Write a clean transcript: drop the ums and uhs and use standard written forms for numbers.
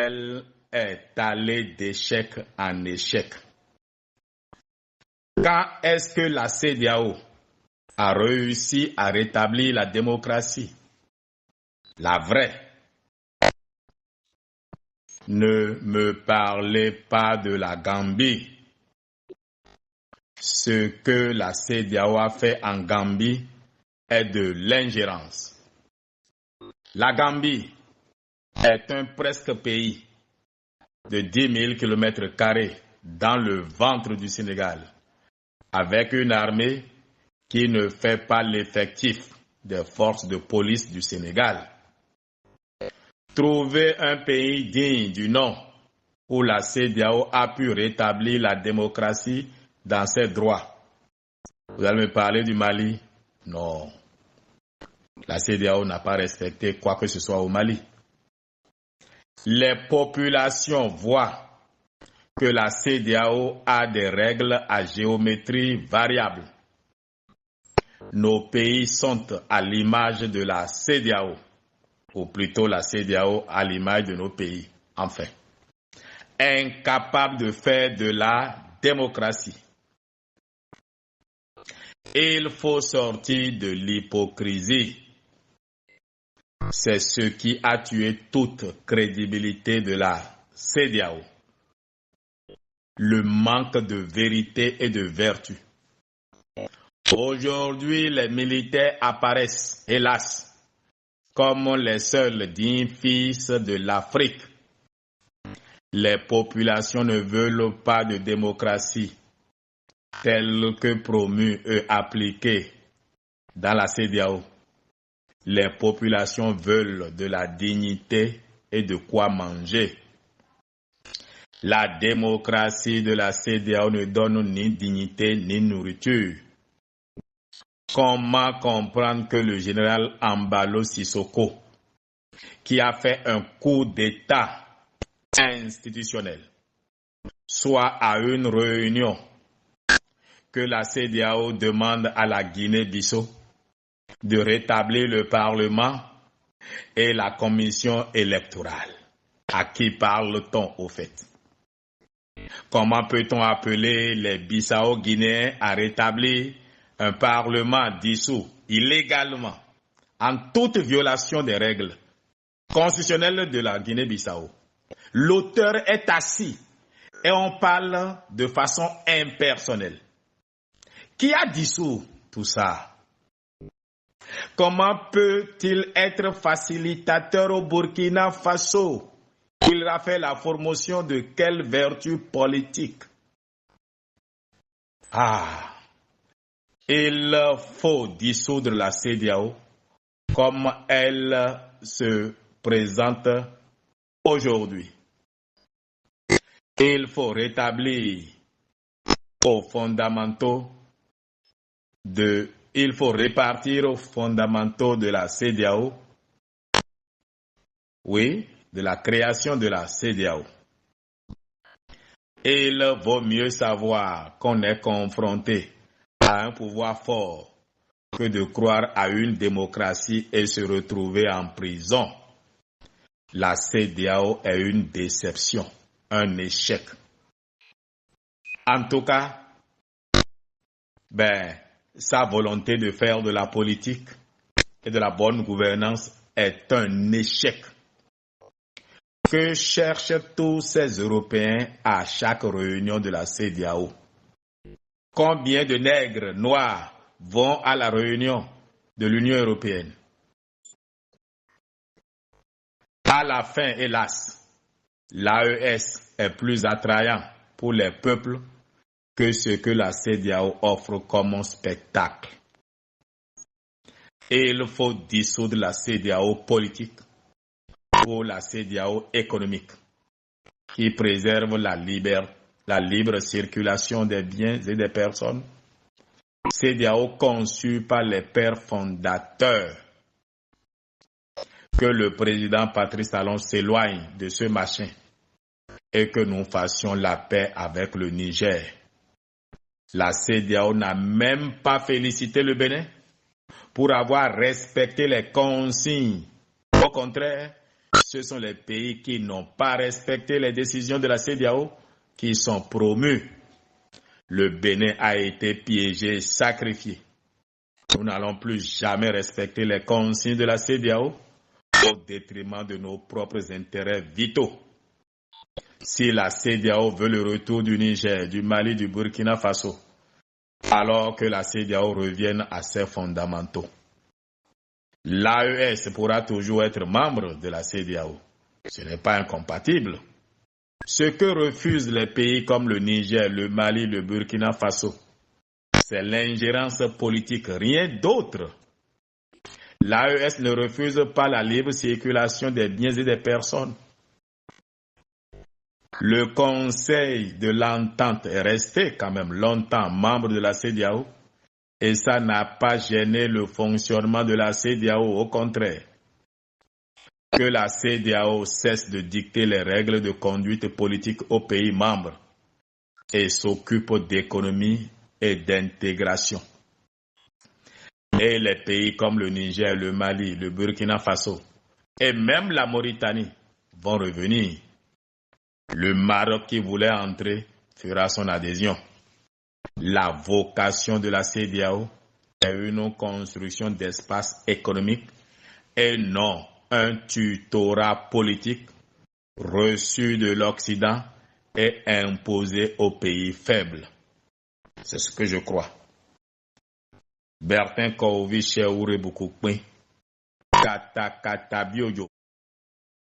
elle est allée d'échec en échec. Quand est-ce que la CEDEAO a réussi à rétablir la démocratie? La vraie. Ne me parlez pas de la Gambie. Ce que la CEDEAO a fait en Gambie est de l'ingérence. La Gambie est un presque pays de 10 000 km² dans le ventre du Sénégal, avec une armée qui ne fait pas l'effectif des forces de police du Sénégal. Trouver un pays digne du nom où la CEDEAO a pu rétablir la démocratie dans ses droits. Vous allez me parler du Mali? Non. La CEDEAO n'a pas respecté quoi que ce soit au Mali. Les populations voient que la CEDEAO a des règles à géométrie variable. Nos pays sont à l'image de la CEDEAO, ou plutôt la CEDEAO à l'image de nos pays, enfin. Incapables de faire de la démocratie. Il faut sortir de l'hypocrisie. C'est ce qui a tué toute crédibilité de la CEDEAO. Le manque de vérité et de vertu. Aujourd'hui, les militaires apparaissent, hélas, comme les seuls dignes fils de l'Afrique. Les populations ne veulent pas de démocratie telle que promue et appliquée dans la CEDEAO. Les populations veulent de la dignité et de quoi manger. La démocratie de la CEDEAO ne donne ni dignité ni nourriture. Comment comprendre que le général Embalo Sissoko, qui a fait un coup d'État institutionnel, soit à une réunion que la CEDEAO demande à la Guinée-Bissau de rétablir le Parlement et la commission électorale? À qui parle-t-on au fait? Comment peut-on appeler les Bissau-Guinéens à rétablir un Parlement dissous illégalement, en toute violation des règles constitutionnelles de la Guinée-Bissau? L'auteur est assis et on parle de façon impersonnelle. Qui a dissous tout ça? Comment peut-il être facilitateur au Burkina Faso? Il a fait la promotion de quelle vertu politique? Il faut dissoudre la CEDEAO comme elle se présente aujourd'hui. Il faut rétablir il faut répartir aux fondamentaux de la CEDEAO, oui, de la création de la CEDEAO. Il vaut mieux savoir qu'on est confronté à un pouvoir fort que de croire à une démocratie et se retrouver en prison. La CEDEAO est une déception, un échec. En tout cas, sa volonté de faire de la politique et de la bonne gouvernance est un échec. Que cherchent tous ces Européens à chaque réunion de la CEDEAO? Combien de nègres noirs vont à la réunion de l'Union européenne? À la fin, hélas, l'AES est plus attrayant pour les peuples que ce que la CEDEAO offre comme spectacle. Et il faut dissoudre la CEDEAO politique pour la CEDEAO économique qui préserve la libre circulation des biens et des personnes. CEDEAO conçue par les pères fondateurs. Que le président Patrice Talon s'éloigne de ce machin et que nous fassions la paix avec le Niger. La CEDEAO n'a même pas félicité le Bénin pour avoir respecté les consignes. Au contraire, Ce sont les pays qui n'ont pas respecté les décisions de la CEDEAO qui sont promus. Le Bénin a été piégé et sacrifié. Nous n'allons plus jamais respecter les consignes de la CEDEAO au détriment de nos propres intérêts vitaux. Si la CEDEAO veut le retour du Niger, du Mali, du Burkina Faso, alors que la CEDEAO revienne à ses fondamentaux. L'AES pourra toujours être membre de la CEDEAO. Ce n'est pas incompatible. Ce que refusent les pays comme le Niger, le Mali, le Burkina Faso, c'est l'ingérence politique, rien d'autre. L'AES ne refuse pas la libre circulation des biens et des personnes. Le Conseil de l'Entente est resté quand même longtemps membre de la CEDEAO et ça n'a pas gêné le fonctionnement de la CEDEAO, au contraire. Que la CEDEAO cesse de dicter les règles de conduite politique aux pays membres et s'occupe d'économie et d'intégration. Et les pays comme le Niger, le Mali, le Burkina Faso et même la Mauritanie vont revenir. Le Maroc qui voulait entrer fera son adhésion. La vocation de la CEDEAO est une construction d'espace économique et non un tutorat politique reçu de l'Occident et imposé aux pays faibles. C'est ce que je crois. Bertin Kouvi Cheoure Boukoupi, Kata Kata Biojo.